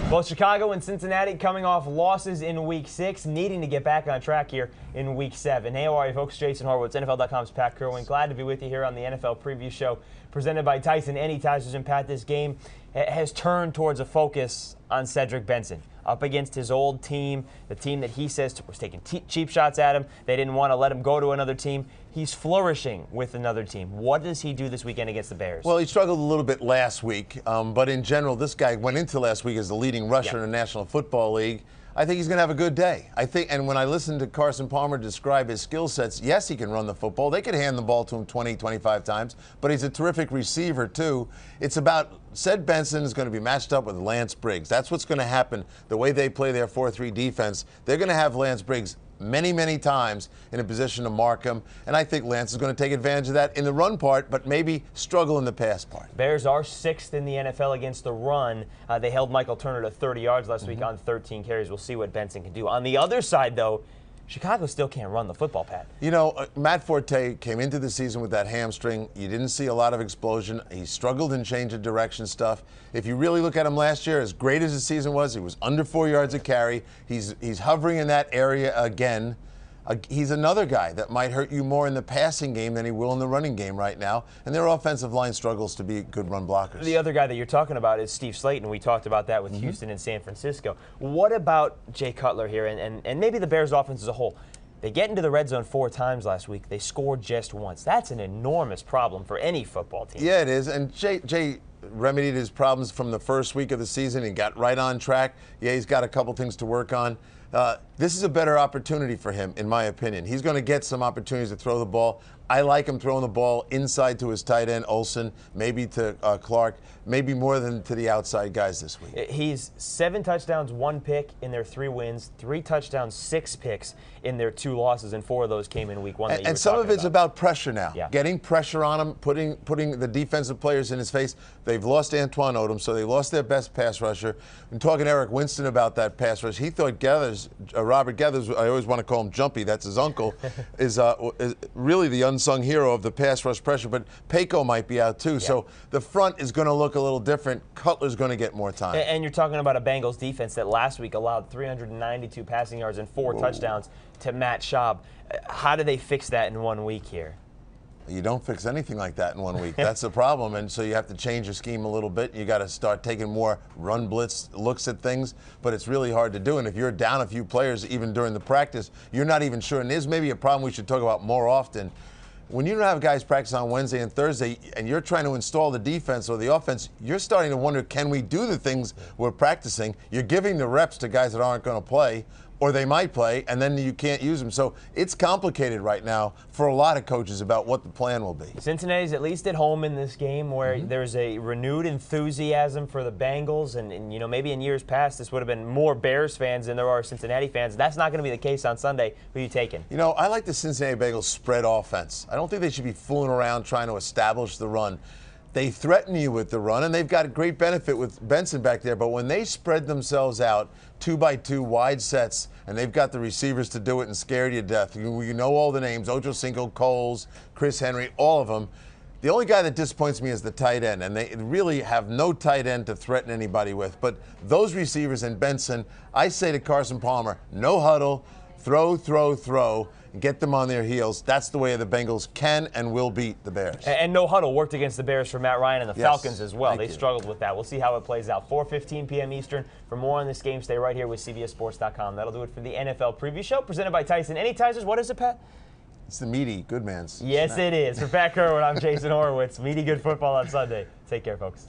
Both Chicago and Cincinnati coming off losses in Week 6, needing to get back on track here in Week 7. Hey, how are you, folks? Jason Horowitz, NFL.com's Pat Kirwan. Glad to be with you here on the NFL Preview Show presented by Tyson Anytizers. And Pat, this game has turned towards a focus on Cedric Benson. Up against his old team, the team that he says was taking cheap shots at him. They didn't want to let him go to another team. He's flourishing with another team. What does he do this weekend against the Bears? Well, he struggled a little bit last week, but in general, this guy went into last week as the leading rusher in the National Football League. I think he's going to have a good day. And when I listened to Carson Palmer describe his skill sets, yes, he can run the football. They could hand the ball to him 20, 25 times, but he's a terrific receiver, too. It's about Ced Benson is going to be matched up with Lance Briggs. That's what's going to happen. The way they play their 4-3 defense, they're going to have Lance Briggs many, many times in a position to mark him. And I think Lance is going to take advantage of that in the run part, but maybe struggle in the pass part. Bears are 6th in the NFL against the run. They held Michael Turner to 30 yards last week on 13 carries. We'll see what Benson can do. On the other side, though, Chicago still can't run the football, Pat. You know, Matt Forte came into the season with that hamstring. You didn't see a lot of explosion. He struggled in change of direction stuff. If you really look at him last year, as great as his season was, he was under 4 yards a carry. He's hovering in that area again. He's another guy that might hurt you more in the passing game than he will in the running game right now. And their offensive line struggles to be good run blockers. The other guy that you're talking about is Steve Slayton. We talked about that with Houston and San Francisco. What about Jay Cutler here and maybe the Bears offense as a whole? They get into the red zone 4 times last week. They scored just once. That's an enormous problem for any football team. Yeah, it is. And Jay remedied his problems from the first week of the season. He got right on track. Yeah, he's got a couple things to work on. This is a better opportunity for him, in my opinion. He's going to get some opportunities to throw the ball. I like him throwing the ball inside to his tight end, Olsen, maybe to Clark, maybe more than to the outside guys this week. He's 7 touchdowns, 1 pick in their 3 wins, 3 touchdowns, 6 picks in their 2 losses, and 4 of those came in Week 1. And some of it's about pressure now. Yeah. Getting pressure on him, putting the defensive players in his face. They've lost Antoine Odom, so they lost their best pass rusher. I'm talking to Eric Winston about that pass rush. He thought Robert Geathers, I always want to call him Jumpy, that's his uncle, is really the unsung hero of the pass rush pressure, but Payco might be out too. Yeah. So the front is going to look a little different. Cutler's going to get more time. And you're talking about a Bengals defense that last week allowed 392 passing yards and 4 touchdowns to Matt Schaub. How do they fix that in 1 week here? You don't fix anything like that in 1 week. That's the problem. And so you have to change your scheme a little bit. You got to start taking more run blitz looks at things, but it's really hard to do. And if you're down a few players even during the practice, you're not even sure. And there's maybe a problem we should talk about more often. When you don't have guys practice on Wednesday and Thursday and you're trying to install the defense or the offense, you're starting to wonder, can we do the things we're practicing? You're giving the reps to guys that aren't going to play, or they might play, and then you can't use them. So it's complicated right now for a lot of coaches about what the plan will be. Cincinnati's at least at home in this game where there's a renewed enthusiasm for the Bengals, and you know, maybe in years past this would have been more Bears fans than there are Cincinnati fans. That's not going to be the case on Sunday. Who are you taking? You know, I like the Cincinnati Bengals spread offense. I don't think they should be fooling around trying to establish the run. They threaten you with the run, and they've got a great benefit with Benson back there. But when they spread themselves out 2-by-2 wide sets, and they've got the receivers to do it and scare you to death. You know all the names: Ocho Cinco, Coles, Chris Henry, all of them. The only guy that disappoints me is the tight end, and they really have no tight end to threaten anybody with. But those receivers and Benson, I say to Carson Palmer, no huddle, throw, throw, throw. Get them on their heels. That's the way the Bengals can and will beat the Bears. And no huddle worked against the Bears for Matt Ryan and the Falcons as well. They struggled with that. We'll see how it plays out. 4:15 p.m. Eastern. For more on this game, stay right here with CBSSports.com. That'll do it for the NFL Preview Show, presented by Tyson Anytizers. What is it, Pat? It's the meaty good man's. Yes, it is. For Pat Kirwan, I'm Jason Horowitz. Meaty good football on Sunday. Take care, folks.